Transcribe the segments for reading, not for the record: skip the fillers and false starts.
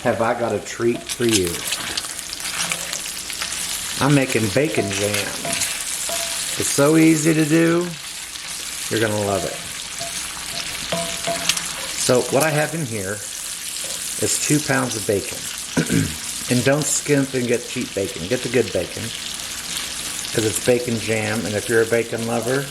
have I got a treat for you. I'm making bacon jam. It's so easy to do. You're gonna love it. So what I have in here is 2 pounds of bacon. And don't skimp and get cheap bacon. Get the good bacon, because it's bacon jam, and if you're a bacon lover,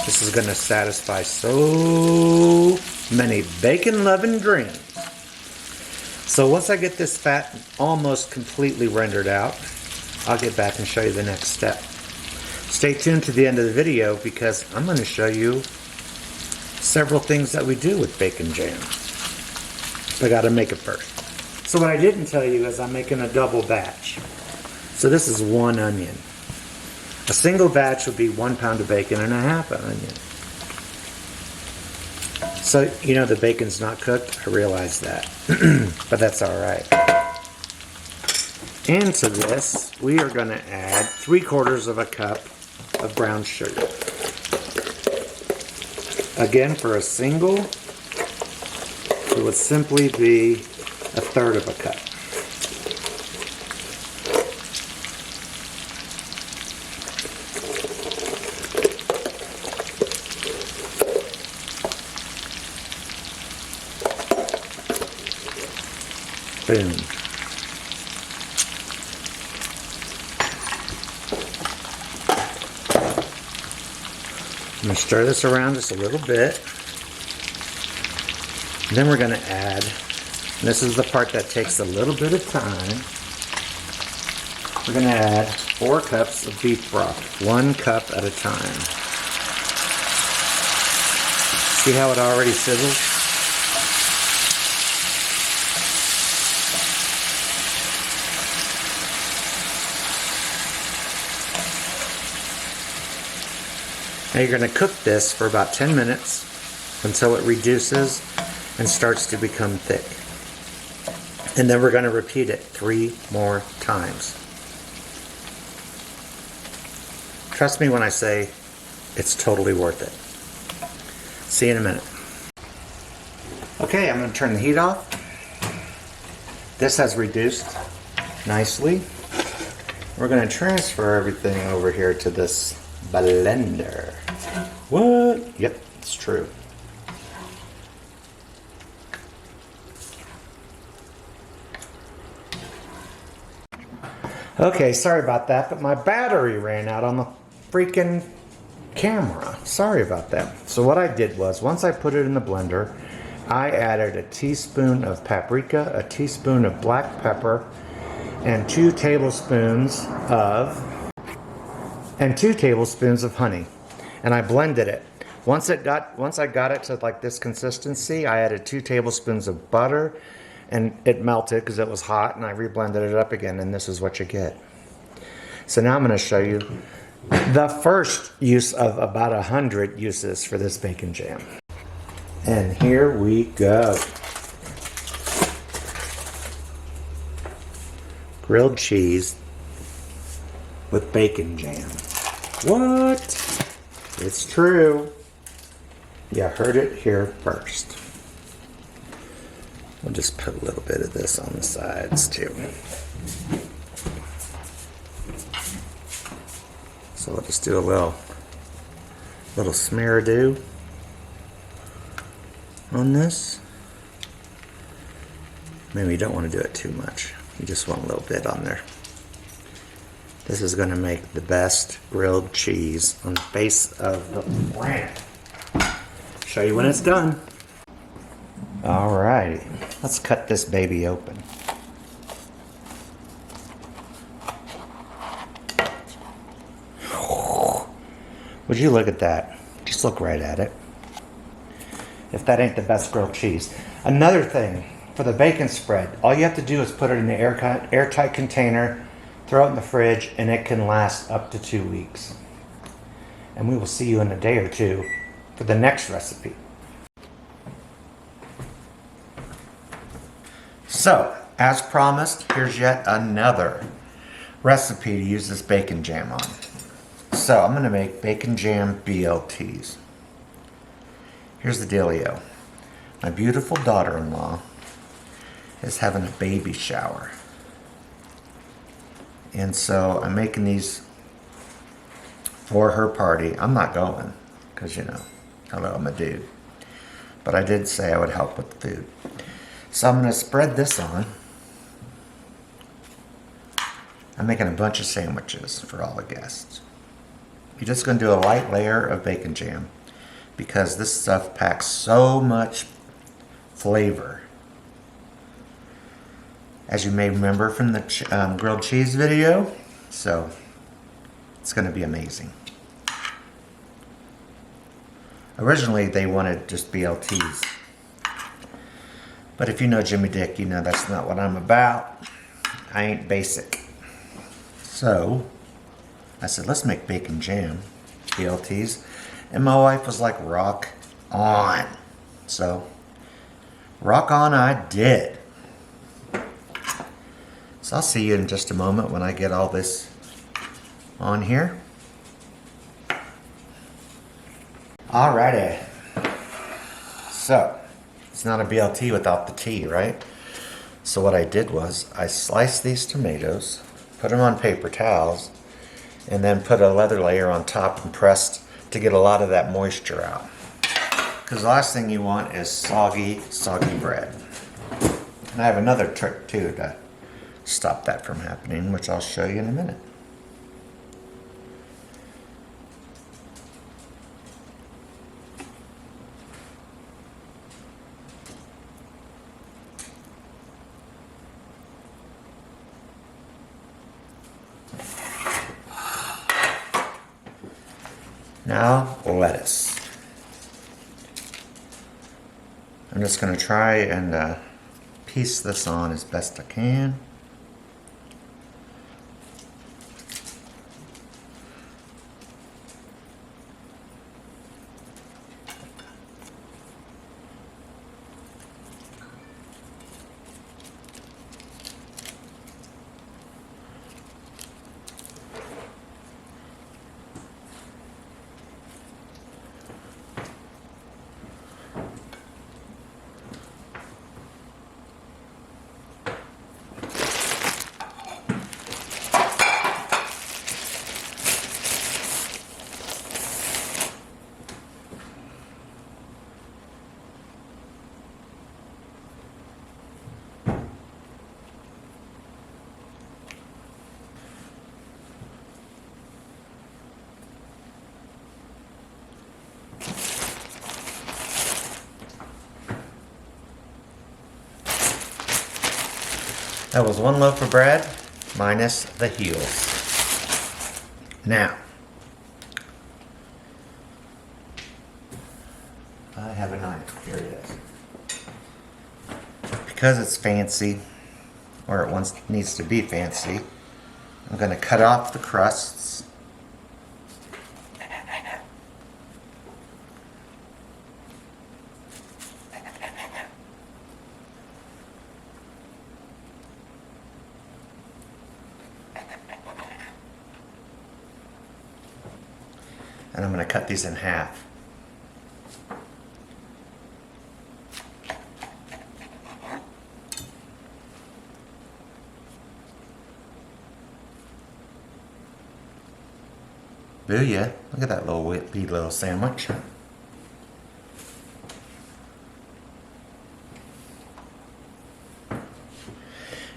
this is gonna satisfy so many bacon-loving dreams. So once I get this fat almost completely rendered out, I'll get back and show you the next step. Stay tuned to the end of the video, because I'm going to show you several things that we do with bacon jam. I got to make it first. So what I didn't tell you is I'm making a double batch. So this is 1 onion. A single batch would be 1 pound of bacon and a half an onion. So, you know the bacon's not cooked? I realize that. But that's alright. Into this, we are going to add 3/4 of a cup of brown sugar. Again, for a single, it would simply be 1/3 of a cup. Boom. I'm going to stir this around just a little bit. And then we're going to add, and this is the part that takes a little bit of time, we're going to add 4 cups of beef broth, 1 cup at a time. See how it already sizzles? Now you're going to cook this for about 10 minutes until it reduces and starts to become thick. And then we're going to repeat it 3 more times. Trust me when I say it's totally worth it. See you in a minute. Okay, I'm going to turn the heat off. This has reduced nicely. We're going to transfer everything over here to this blender. What? Yep, it's true. Okay, sorry about that, but my battery ran out on the freaking camera. Sorry about that. So what I did was, once I put it in the blender, I added a teaspoon of paprika, a teaspoon of black pepper, and 2 tablespoons of honey. And I blended it. Once I got it to like this consistency, I added 2 tablespoons of butter, and it melted because it was hot, and I reblended it up again, and this is what you get. So now I'm going to show you the first use of about 100 uses for this bacon jam. And here we go. Grilled cheese with bacon jam. What? It's true. You heard it here first. We'll just put a little bit of this on the sides too. So we'll just do a little smear-a-do on this. Maybe you don't want to do it too much. You just want a little bit on there. This is going to make the best grilled cheese on the face of the planet. Show you when it's done. Alrighty, let's cut this baby open. Would you look at that? Just look right at it. If that ain't the best grilled cheese. Another thing, for the bacon spread, all you have to do is put it in an airtight container, throw it in the fridge, and it can last up to 2 weeks. And we will see you in a day or two for the next recipe. So, as promised, here's yet another recipe to use this bacon jam on. So, I'm going to make bacon jam BLTs. Here's the dealio. My beautiful daughter-in-law is having a baby shower. And so I'm making these for her party. I'm not going, because, you know, hello, I'm a dude. But I did say I would help with the food. So I'm going to spread this on. I'm making a bunch of sandwiches for all the guests. You're just going to do a light layer of bacon jam because this stuff packs so much flavor. As you may remember from the grilled cheese video. So it's going to be amazing. Originally they wanted just BLTs. But if you know Jimmy Dick, you know that's not what I'm about. I ain't basic. So I said, let's make bacon jam, BLTs. And my wife was like, rock on. So rock on I did. So I'll see you in just a moment when I get all this on here. Alrighty. So it's not a BLT without the T, right? So what I did was I sliced these tomatoes, put them on paper towels, and then put a leather layer on top and pressed to get a lot of that moisture out. Because the last thing you want is soggy bread. And I have another trick too to stop that from happening, which I'll show you in a minute. Now, lettuce. I'm just going to try and piece this on as best I can. That was one loaf of bread minus the heels. Now, I have a knife. Here it is. Because it's fancy, or it needs to be fancy, I'm going to cut off the crusts. And I'm going to cut these in half. Booyah. Look at that little wee little sandwich.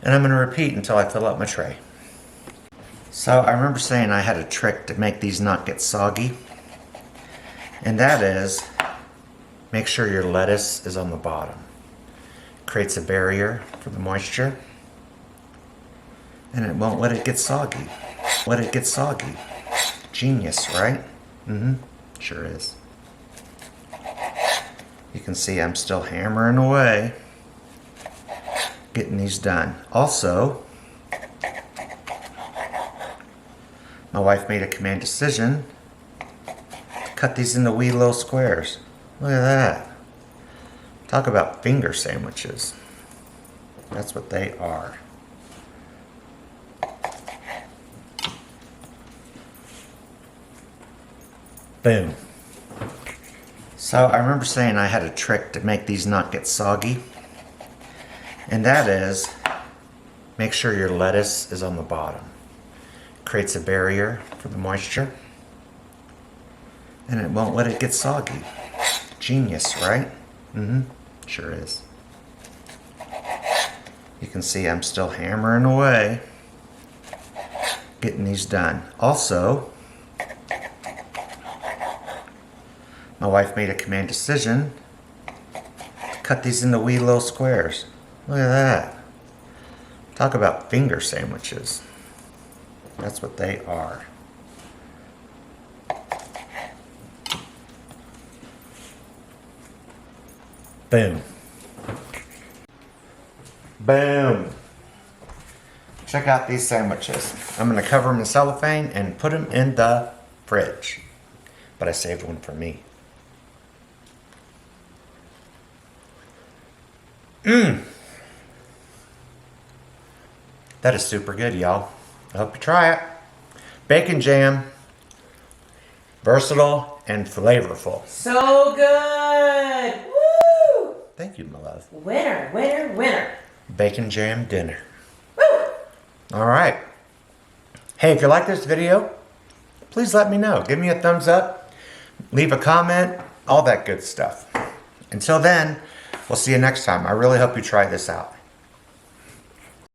And I'm going to repeat until I fill up my tray. So I remember saying I had a trick to make these not get soggy. And that is, make sure your lettuce is on the bottom. Creates a barrier for the moisture. And it won't let it get soggy. Let it get soggy. Genius, right? Mm-hmm. Sure is. You can see I'm still hammering away, getting these done. Also, my wife made a command decision to cut these into wee little squares. Look at that. Talk about finger sandwiches. That's what they are. Boom. So I remember saying I had a trick to make these not get soggy. And that is, make sure your lettuce is on the bottom. Creates a barrier for the moisture. And it won't let it get soggy. Genius, right? Mm-hmm. Sure is. You can see I'm still hammering away, getting these done. Also, my wife made a command decision to cut these into wee little squares. Look at that. Talk about finger sandwiches. That's what they are. Boom. Boom. Check out these sandwiches. I'm going to cover them in cellophane and put them in the fridge. But I saved one for me. Mmm. That is super good, y'all. I hope you try it. Bacon jam. Versatile and flavorful. So good. Woo! Thank you, my love. Winner, winner, winner. Bacon jam dinner. Woo! All right. Hey, if you like this video, please let me know. Give me a thumbs up. Leave a comment. All that good stuff. Until then, we'll see you next time. I really hope you try this out.